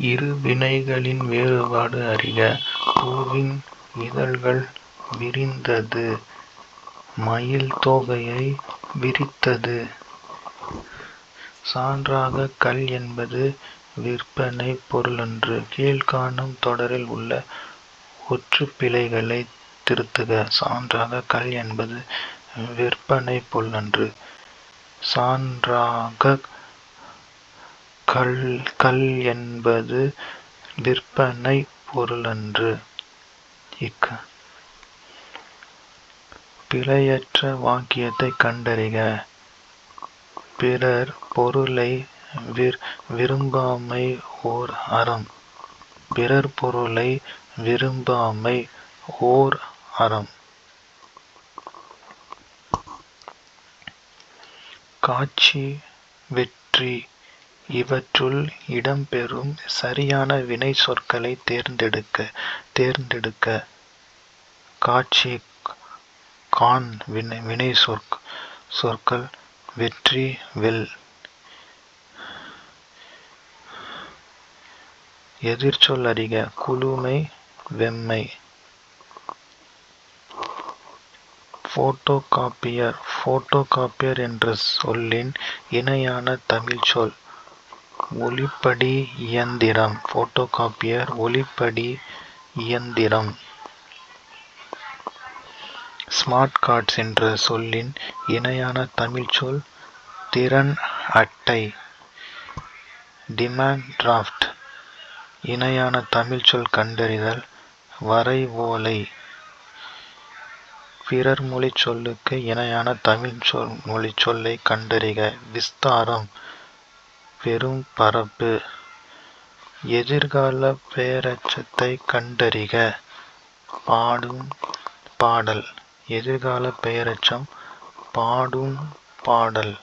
இரு வினைகளின் வேறுபாடு அறிக. பூவின் இதழ்கள் விரிந்தது. மயில் தோகையை விரித்தது. சான்றாக கல் என்பது விற்பனைப் பொருளன்று. கீழ்க்காணும் தொடரில் உள்ள ஒற்றுப்பிழைகளைத் திருத்துக. சான்றாக கல் என்பது விற்பனைப் பொருளன்று. சான்றாக கல் என்பது விற்பனைப் பொருளன்று. பிழையற்ற வாக்கியத்தைக் கண்டறிக. பிறர் பொருளை விரும்பாமை ஓர் அறம். பிறர் பொருளை விரும்பாமை ஓர் அறம். காட்சி, வெற்றி இவற்றுள் இடம்பெறும் சரியான வினைச்சொற்களைத் தேர்ந்தெடுக்க. காட்சி காண் வினைச்சொற்கள் வெற்றி வெல். எதிர்ச்சொல் அறிக. குளுமை வெம்மை. போட்டோகாப்பியர். போட்டோகாப்பியர் என்ற சொல்லின் இணையான தமிழ்ச்சொல் ஒளிப்படி இயந்திரம். போட்டோகாப்பியர் ஒளிப்படி இயந்திரம். ஸ்மார்ட் கார்ட்ஸ் என்ற சொல்லின் இணையான தமிழ்ச்சொல் திறன் அட்டை. டிமாண்ட் டிராஃப்ட் இணையான தமிழ்ச்சொல் கண்டறிதல் வரைவோலை. பிறர் மொழிச் சொல்லுக்கு இணையான தமிழ் மொழிச்சொல்லைக் கண்டறிக. விஸ்தாரம் பெரும் பரப்பு. எதிர்கால பெயரெச்சத்தைக் கண்டறிக. பாடும் பாடல். எதிர்கால பெயரெச்சம் பாடும் பாடல்.